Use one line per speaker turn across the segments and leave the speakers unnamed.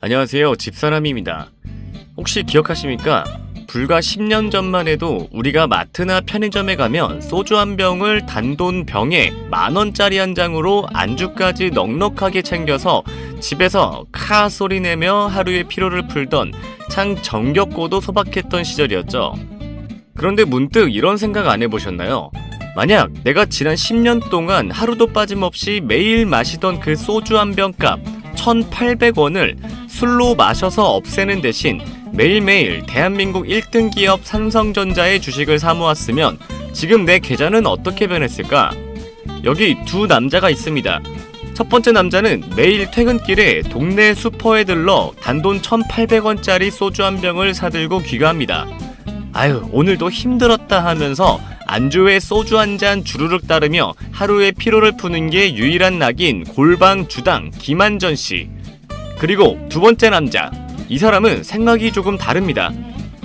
안녕하세요, 집사람입니다. 혹시 기억하십니까? 불과 10년 전만 해도 우리가 마트나 편의점에 가면 소주 한 병을 단돈 병에 10,000원짜리 한 장으로 안주까지 넉넉하게 챙겨서 집에서 카 소리 내며 하루의 피로를 풀던 참 정겹고도 소박했던 시절이었죠. 그런데 문득 이런 생각 안 해보셨나요? 만약 내가 지난 10년 동안 하루도 빠짐없이 매일 마시던 그 소주 한 병 값 1,800원을 술로 마셔서 없애는 대신 매일매일 대한민국 1등 기업 삼성전자의 주식을 사모았으면 지금 내 계좌는 어떻게 변했을까? 여기 두 남자가 있습니다. 첫 번째 남자는 매일 퇴근길에 동네 슈퍼에 들러 단돈 1,800원짜리 소주 한 병을 사들고 귀가합니다. 아유, 오늘도 힘들었다 하면서 안주에 소주 한 잔 주르륵 따르며 하루의 피로를 푸는 게 유일한 낙인 골방 주당 김한전 씨. 그리고 두 번째 남자, 이 사람은 생각이 조금 다릅니다.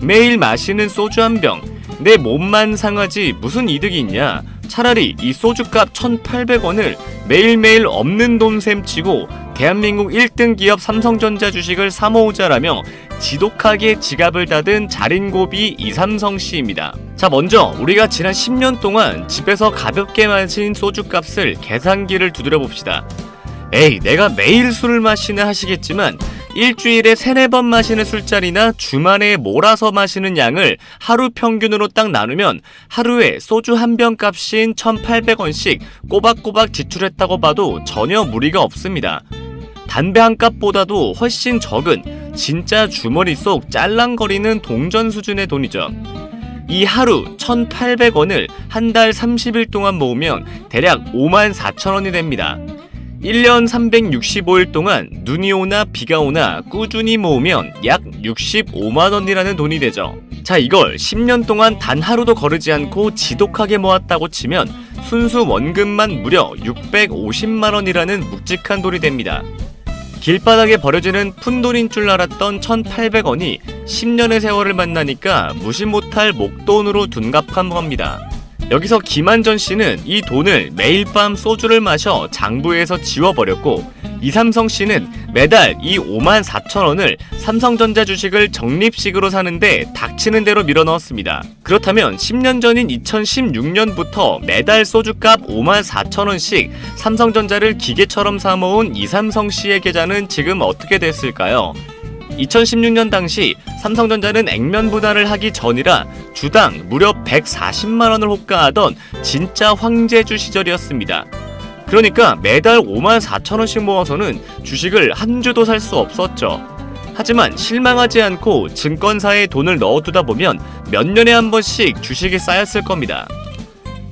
매일 마시는 소주 한 병, 내 몸만 상하지 무슨 이득이 있냐. 차라리 이 소주값 1,800원을 매일매일 없는 돈 셈치고 대한민국 1등 기업 삼성전자 주식을 사모으자라며 지독하게 지갑을 닫은 자린고비 이삼성 씨입니다. 자, 먼저 우리가 지난 10년 동안 집에서 가볍게 마신 소주값을 계산기를 두드려 봅시다. 에이, 내가 매일 술을 마시나 하시겠지만 일주일에 3-4번 마시는 술자리나 주말에 몰아서 마시는 양을 하루 평균으로 딱 나누면 하루에 소주 한 병 값인 1,800원씩 꼬박꼬박 지출했다고 봐도 전혀 무리가 없습니다. 담배 한 값보다도 훨씬 적은 진짜 주머니 속 짤랑거리는 동전 수준의 돈이죠. 이 하루 1,800원을 한 달 30일 동안 모으면 대략 54,000원이 됩니다. 1년 365일 동안 눈이 오나 비가 오나 꾸준히 모으면 약 65만원이라는 돈이 되죠. 자, 이걸 10년 동안 단 하루도 거르지 않고 지독하게 모았다고 치면 순수 원금만 무려 650만원이라는 묵직한 돈이 됩니다. 길바닥에 버려지는 푼돈인 줄 알았던 1,800원이 10년의 세월을 만나니까 무시 못할 목돈으로 둔갑한 겁니다. 여기서 김한전 씨는 이 돈을 매일 밤 소주를 마셔 장부에서 지워버렸고, 이삼성 씨는 매달 이 54,000원을 삼성전자 주식을 적립식으로 사는데 닥치는 대로 밀어넣었습니다. 그렇다면 10년 전인 2016년부터 매달 소주값 54,000원씩 삼성전자를 기계처럼 사모은 이삼성 씨의 계좌는 지금 어떻게 됐을까요? 2016년 당시 삼성전자는 액면 분할을 하기 전이라 주당 무려 140만원을 호가하던 진짜 황제주 시절이었습니다. 그러니까 매달 54,000원씩 모아서는 주식을 한 주도 살 수 없었죠. 하지만 실망하지 않고 증권사에 돈을 넣어두다 보면 몇 년에 한 번씩 주식이 쌓였을 겁니다.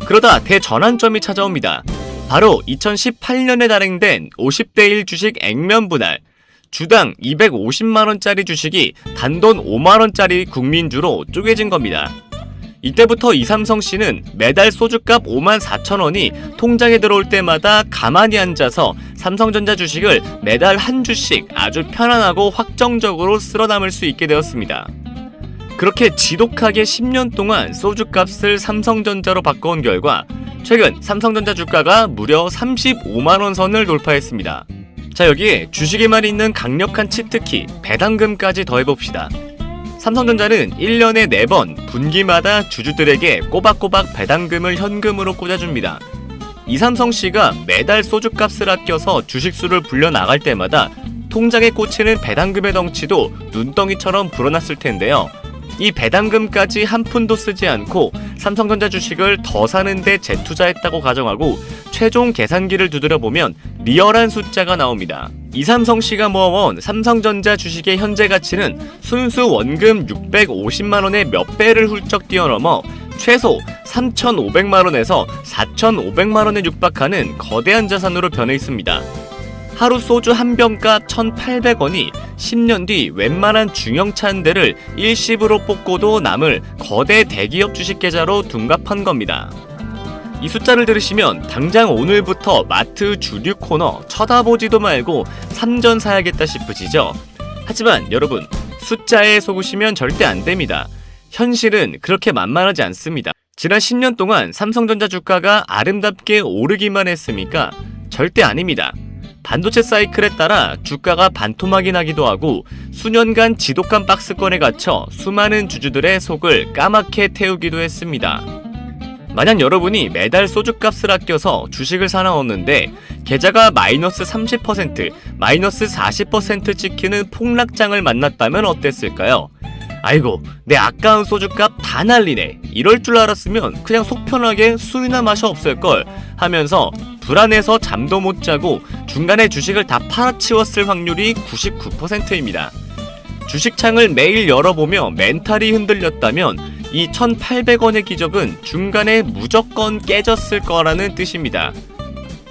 그러다 대전환점이 찾아옵니다. 바로 2018년에 발행된 50대 1 주식 액면 분할. 주당 250만원짜리 주식이 단돈 5만원짜리 국민주로 쪼개진 겁니다. 이때부터 이삼성 씨는 매달 소주값 54,000원이 통장에 들어올 때마다 가만히 앉아서 삼성전자 주식을 매달 한 주씩 아주 편안하고 확정적으로 쓸어 담을 수 있게 되었습니다. 그렇게 지독하게 10년 동안 소주값을 삼성전자로 바꿔온 결과 최근 삼성전자 주가가 무려 35만원 선을 돌파했습니다. 자, 여기에 주식에만 있는 강력한 치트키, 배당금까지 더해봅시다. 삼성전자는 1년에 4번 분기마다 주주들에게 꼬박꼬박 배당금을 현금으로 꽂아줍니다. 이삼성 씨가 매달 소주값을 아껴서 주식수를 불려나갈 때마다 통장에 꽂히는 배당금의 덩치도 눈덩이처럼 불어났을 텐데요. 이 배당금까지 한 푼도 쓰지 않고 삼성전자 주식을 더 사는데 재투자했다고 가정하고 최종 계산기를 두드려보면 리얼한 숫자가 나옵니다. 이삼성 씨가 모아온 삼성전자 주식의 현재 가치는 순수 원금 650만원의 몇 배를 훌쩍 뛰어넘어 최소 3,500만원에서 4,500만원에 육박하는 거대한 자산으로 변해 있습니다. 하루 소주 한 병값 1,800원이 10년 뒤 웬만한 중형차 한 대를 일시불로 뽑고도 남을 거대 대기업 주식 계좌로 둔갑한 겁니다. 이 숫자를 들으시면 당장 오늘부터 마트 주류 코너 쳐다보지도 말고 3전 사야겠다 싶으시죠? 하지만 여러분, 숫자에 속으시면 절대 안 됩니다. 현실은 그렇게 만만하지 않습니다. 지난 10년 동안 삼성전자 주가가 아름답게 오르기만 했습니까? 절대 아닙니다. 반도체 사이클에 따라 주가가 반토막이 나기도 하고 수년간 지독한 박스권에 갇혀 수많은 주주들의 속을 까맣게 태우기도 했습니다. 만약 여러분이 매달 소주값을 아껴서 주식을 사나웠는데 계좌가 마이너스 30%, 마이너스 40% 찍히는 폭락장을 만났다면 어땠을까요? 아이고, 내 아까운 소주값 다 날리네. 이럴 줄 알았으면 그냥 속 편하게 술이나 마셔 없을걸 하면서 불안해서 잠도 못 자고 중간에 주식을 다 팔아치웠을 확률이 99%입니다. 주식창을 매일 열어보며 멘탈이 흔들렸다면 이 1,800원의 기적은 중간에 무조건 깨졌을 거라는 뜻입니다.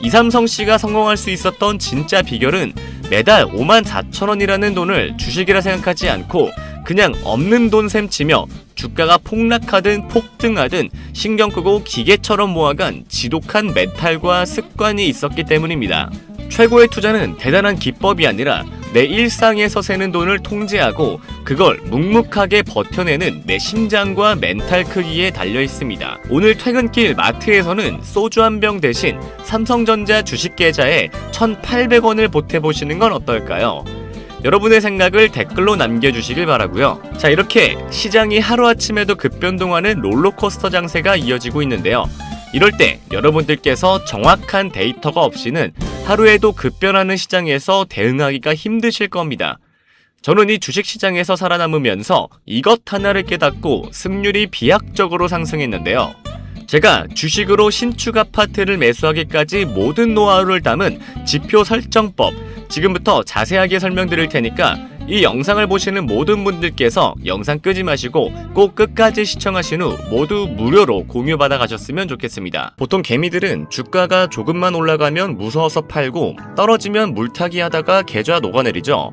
이삼성씨가 성공할 수 있었던 진짜 비결은 매달 54,000원이라는 돈을 주식이라 생각하지 않고 그냥 없는 돈 셈 치며 주가가 폭락하든 폭등하든 신경 끄고 기계처럼 모아간 지독한 멘탈과 습관이 있었기 때문입니다. 최고의 투자는 대단한 기법이 아니라 내 일상에서 새는 돈을 통제하고 그걸 묵묵하게 버텨내는 내 심장과 멘탈 크기에 달려 있습니다. 오늘 퇴근길 마트에서는 소주 한 병 대신 삼성전자 주식 계좌에 1,800원을 보태보시는 건 어떨까요? 여러분의 생각을 댓글로 남겨주시길 바라고요. 자, 이렇게 시장이 하루아침에도 급변동하는 롤러코스터 장세가 이어지고 있는데요. 이럴 때 여러분들께서 정확한 데이터가 없이는 하루에도 급변하는 시장에서 대응하기가 힘드실 겁니다. 저는 이 주식시장에서 살아남으면서 이것 하나를 깨닫고 승률이 비약적으로 상승했는데요. 제가 주식으로 신축 아파트를 매수하기까지 모든 노하우를 담은 지표 설정법, 지금부터 자세하게 설명드릴 테니까 이 영상을 보시는 모든 분들께서 영상 끄지 마시고 꼭 끝까지 시청하신 후 모두 무료로 공유받아 가셨으면 좋겠습니다. 보통 개미들은 주가가 조금만 올라가면 무서워서 팔고 떨어지면 물타기 하다가 계좌 녹아내리죠.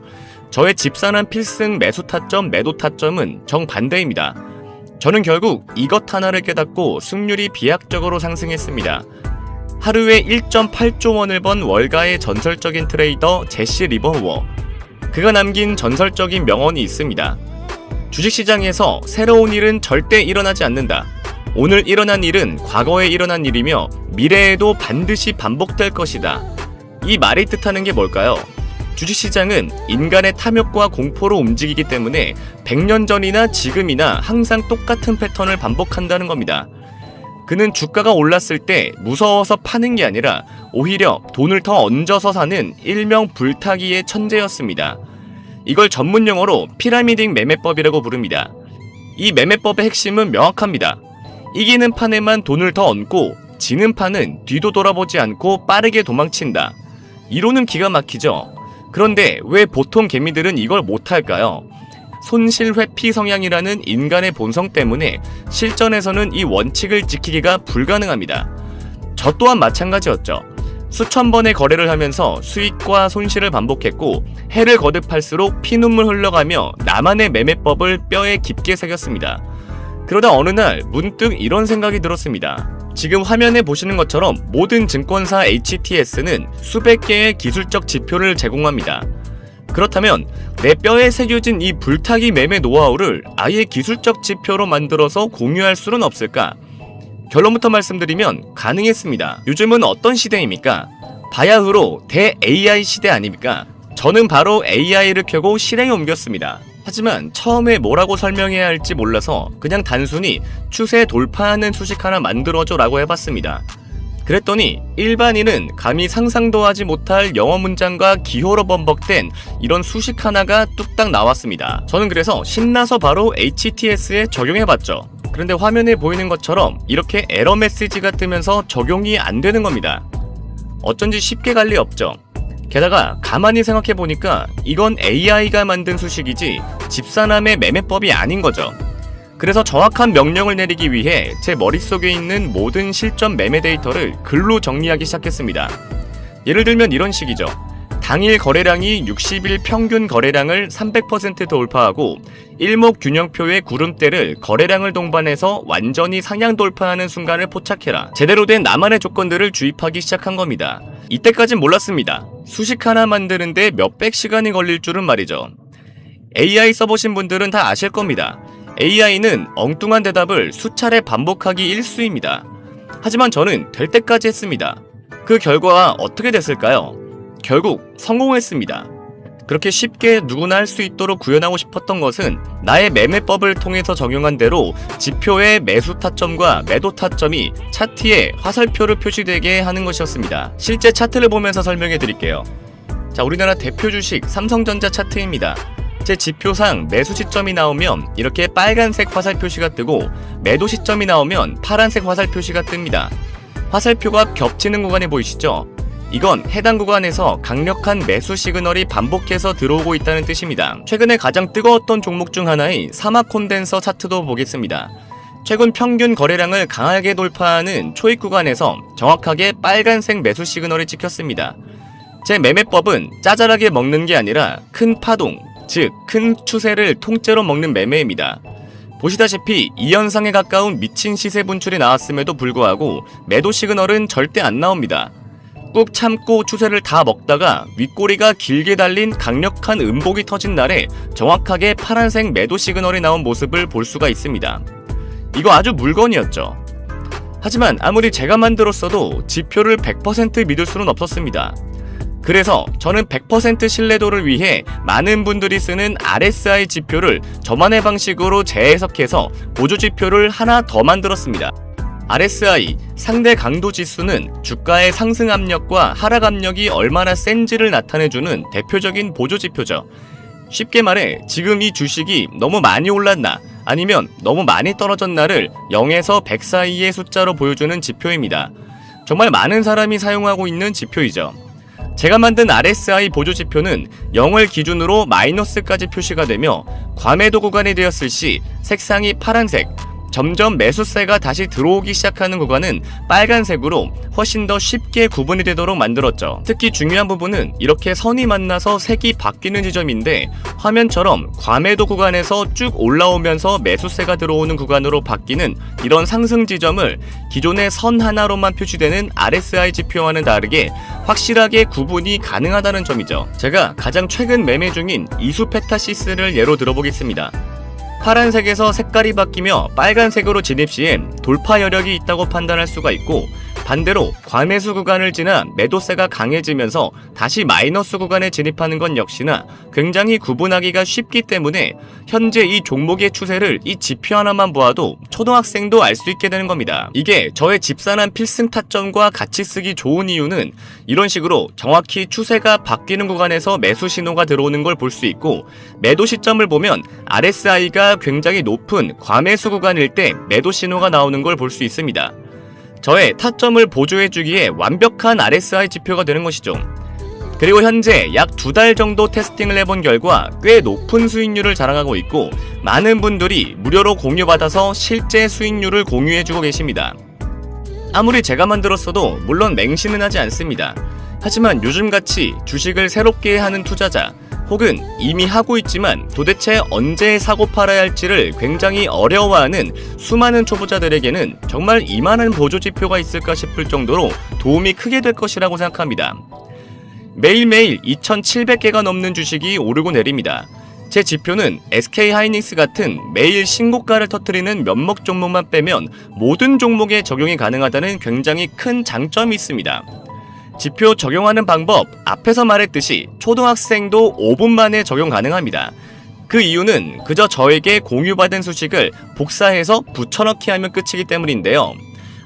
저의 집사람 필승 매수 타점, 매도 타점은 정반대입니다. 저는 결국 이것 하나를 깨닫고 승률이 비약적으로 상승했습니다. 하루에 1.8조 원을 번 월가의 전설적인 트레이더 제시 리버워. 그가 남긴 전설적인 명언이 있습니다. 주식시장에서 새로운 일은 절대 일어나지 않는다. 오늘 일어난 일은 과거에 일어난 일이며 미래에도 반드시 반복될 것이다. 이 말이 뜻하는 게 뭘까요? 주식시장은 인간의 탐욕과 공포로 움직이기 때문에 100년 전이나 지금이나 항상 똑같은 패턴을 반복한다는 겁니다. 그는 주가가 올랐을 때 무서워서 파는 게 아니라 오히려 돈을 더 얹어서 사는 일명 불타기의 천재였습니다. 이걸 전문 용어로 피라미딩 매매법이라고 부릅니다. 이 매매법의 핵심은 명확합니다. 이기는 판에만 돈을 더 얹고 지는 판은 뒤도 돌아보지 않고 빠르게 도망친다. 이론은 기가 막히죠. 그런데 왜 보통 개미들은 이걸 못할까요? 손실 회피 성향이라는 인간의 본성 때문에 실전에서는 이 원칙을 지키기가 불가능합니다. 저 또한 마찬가지였죠. 수천 번의 거래를 하면서 수익과 손실을 반복했고 해를 거듭할수록 피눈물 흘러가며 나만의 매매법을 뼈에 깊게 새겼습니다. 그러다 어느 날 문득 이런 생각이 들었습니다. 지금 화면에 보시는 것처럼 모든 증권사 HTS는 수백 개의 기술적 지표를 제공합니다. 그렇다면 내 뼈에 새겨진 이 불타기 매매 노하우를 아예 기술적 지표로 만들어서 공유할 수는 없을까? 결론부터 말씀드리면 가능했습니다. 요즘은 어떤 시대입니까? 바야흐로 대-AI 시대 아닙니까? 저는 바로 AI를 켜고 실행에 옮겼습니다. 하지만 처음에 뭐라고 설명해야 할지 몰라서 그냥 단순히 추세 돌파하는 수식 하나 만들어줘 라고 해봤습니다. 그랬더니 일반인은 감히 상상도 하지 못할 영어 문장과 기호로 번복된 이런 수식 하나가 뚝딱 나왔습니다. 저는 그래서 신나서 바로 HTS에 적용해봤죠. 그런데 화면에 보이는 것처럼 이렇게 에러 메시지가 뜨면서 적용이 안 되는 겁니다. 어쩐지 쉽게 갈 리 없죠. 게다가 가만히 생각해보니까 이건 AI가 만든 수식이지 집사남의 매매법이 아닌 거죠. 그래서 정확한 명령을 내리기 위해 제 머릿속에 있는 모든 실전 매매 데이터를 글로 정리하기 시작했습니다. 예를 들면 이런 식이죠. 당일 거래량이 60일 평균 거래량을 300% 돌파하고 일목균형표의 구름대를 거래량을 동반해서 완전히 상향 돌파하는 순간을 포착해라. 제대로 된 나만의 조건들을 주입하기 시작한 겁니다. 이때까진 몰랐습니다. 수식 하나 만드는데 몇백 시간이 걸릴 줄은 말이죠. AI 써보신 분들은 다 아실 겁니다. AI는 엉뚱한 대답을 수차례 반복하기 일쑤입니다. 하지만 저는 될 때까지 했습니다. 그 결과가 어떻게 됐을까요? 결국 성공했습니다. 그렇게 쉽게 누구나 할 수 있도록 구현하고 싶었던 것은 나의 매매법을 통해서 적용한 대로 지표의 매수 타점과 매도 타점이 차트에 화살표로 표시되게 하는 것이었습니다. 실제 차트를 보면서 설명해 드릴게요. 자, 우리나라 대표 주식 삼성전자 차트입니다. 제 지표상 매수 시점이 나오면 이렇게 빨간색 화살 표시가 뜨고 매도 시점이 나오면 파란색 화살 표시가 뜹니다. 화살표가 겹치는 구간이 보이시죠? 이건 해당 구간에서 강력한 매수 시그널이 반복해서 들어오고 있다는 뜻입니다. 최근에 가장 뜨거웠던 종목 중 하나인 사막 콘덴서 차트도 보겠습니다. 최근 평균 거래량을 강하게 돌파하는 초입 구간에서 정확하게 빨간색 매수 시그널이 찍혔습니다. 제 매매법은 짜잘하게 먹는 게 아니라 큰 파동, 즉 큰 추세를 통째로 먹는 매매입니다. 보시다시피 이 현상에 가까운 미친 시세 분출이 나왔음에도 불구하고 매도 시그널은 절대 안 나옵니다. 꾹 참고 추세를 다 먹다가 윗꼬리가 길게 달린 강력한 음봉이 터진 날에 정확하게 파란색 매도 시그널이 나온 모습을 볼 수가 있습니다. 이거 아주 물건이었죠. 하지만 아무리 제가 만들었어도 지표를 100% 믿을 수는 없었습니다. 그래서 저는 100% 신뢰도를 위해 많은 분들이 쓰는 RSI 지표를 저만의 방식으로 재해석해서 보조지표를 하나 더 만들었습니다. RSI, 상대 강도 지수는 주가의 상승 압력과 하락 압력이 얼마나 센지를 나타내주는 대표적인 보조지표죠. 쉽게 말해 지금 이 주식이 너무 많이 올랐나 아니면 너무 많이 떨어졌나를 0에서 100 사이의 숫자로 보여주는 지표입니다. 정말 많은 사람이 사용하고 있는 지표이죠. 제가 만든 RSI 보조지표는 0을 기준으로 마이너스까지 표시가 되며 과매도 구간이 되었을 시 색상이 파란색, 점점 매수세가 다시 들어오기 시작하는 구간은 빨간색으로 훨씬 더 쉽게 구분이 되도록 만들었죠. 특히 중요한 부분은 이렇게 선이 만나서 색이 바뀌는 지점인데 화면처럼 과매도 구간에서 쭉 올라오면서 매수세가 들어오는 구간으로 바뀌는 이런 상승 지점을 기존의 선 하나로만 표시되는 RSI 지표와는 다르게 확실하게 구분이 가능하다는 점이죠. 제가 가장 최근 매매 중인 이수페타시스를 예로 들어보겠습니다. 파란색에서 색깔이 바뀌며 빨간색으로 진입 시엔 돌파 여력이 있다고 판단할 수가 있고, 반대로 과매수 구간을 지나 매도세가 강해지면서 다시 마이너스 구간에 진입하는 건 역시나 굉장히 구분하기가 쉽기 때문에 현재 이 종목의 추세를 이 지표 하나만 보아도 초등학생도 알 수 있게 되는 겁니다. 이게 저의 집산한 필승 타점과 같이 쓰기 좋은 이유는 이런 식으로 정확히 추세가 바뀌는 구간에서 매수 신호가 들어오는 걸 볼 수 있고, 매도 시점을 보면 RSI가 굉장히 높은 과매수 구간일 때 매도 신호가 나오는 걸 볼 수 있습니다. 저의 타점을 보조해주기에 완벽한 RSI 지표가 되는 것이죠. 그리고 현재 약 2달 정도 테스팅을 해본 결과 꽤 높은 수익률을 자랑하고 있고, 많은 분들이 무료로 공유받아서 실제 수익률을 공유해주고 계십니다. 아무리 제가 만들었어도 물론 맹신은 하지 않습니다. 하지만 요즘같이 주식을 새롭게 하는 투자자, 혹은 이미 하고 있지만 도대체 언제 사고 팔아야 할지를 굉장히 어려워하는 수많은 초보자들에게는 정말 이만한 보조지표가 있을까 싶을 정도로 도움이 크게 될 것이라고 생각합니다. 매일매일 2,700개가 넘는 주식이 오르고 내립니다. 제 지표는 SK하이닉스 같은 매일 신고가를 터뜨리는 몇몇 종목만 빼면 모든 종목에 적용이 가능하다는 굉장히 큰 장점이 있습니다. 지표 적용하는 방법, 앞에서 말했듯이 초등학생도 5분 만에 적용 가능합니다. 그 이유는 그저 저에게 공유받은 수식을 복사해서 붙여넣기 하면 끝이기 때문인데요.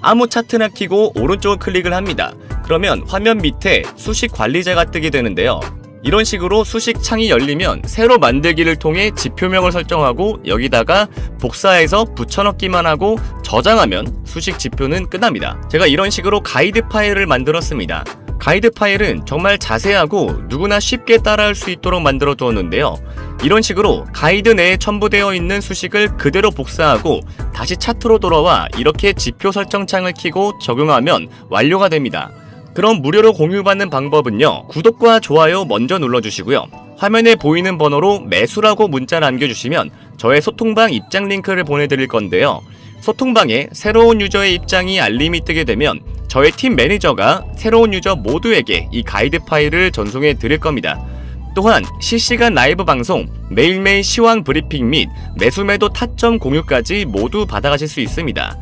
아무 차트나 켜고 오른쪽을 클릭을 합니다. 그러면 화면 밑에 수식 관리자가 뜨게 되는데요. 이런 식으로 수식 창이 열리면 새로 만들기를 통해 지표명을 설정하고 여기다가 복사해서 붙여넣기만 하고 저장하면 수식 지표는 끝납니다. 제가 이런 식으로 가이드 파일을 만들었습니다. 가이드 파일은 정말 자세하고 누구나 쉽게 따라할 수 있도록 만들어 두었는데요. 이런 식으로 가이드 내에 첨부되어 있는 수식을 그대로 복사하고 다시 차트로 돌아와 이렇게 지표 설정창을 켜고 적용하면 완료가 됩니다. 그럼 무료로 공유받는 방법은요, 구독과 좋아요 먼저 눌러주시고요. 화면에 보이는 번호로 매수라고 문자 남겨주시면 저의 소통방 입장 링크를 보내드릴 건데요. 소통방에 새로운 유저의 입장이 알림이 뜨게 되면 저의 팀 매니저가 새로운 유저 모두에게 이 가이드 파일을 전송해 드릴 겁니다. 또한 실시간 라이브 방송, 매일매일 시황 브리핑 및 매수매도 타점 공유까지 모두 받아가실 수 있습니다.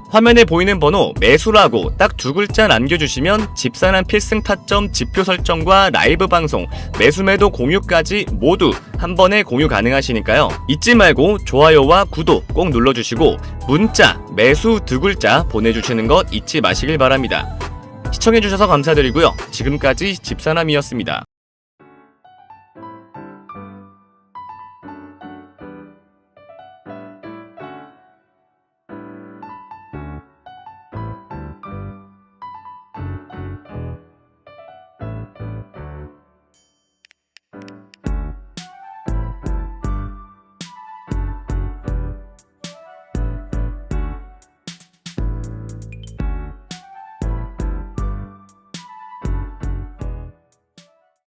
화면에 보이는 번호 매수라고 딱 두 글자 남겨주시면 집산한 필승 타점 지표 설정과 라이브 방송, 매수매도 공유까지 모두 한 번에 공유 가능하시니까요. 잊지 말고 좋아요와 구독 꼭 눌러주시고 문자 매수 두 글자 보내주시는 것 잊지 마시길 바랍니다. 시청해주셔서 감사드리고요. 지금까지 집사남이었습니다.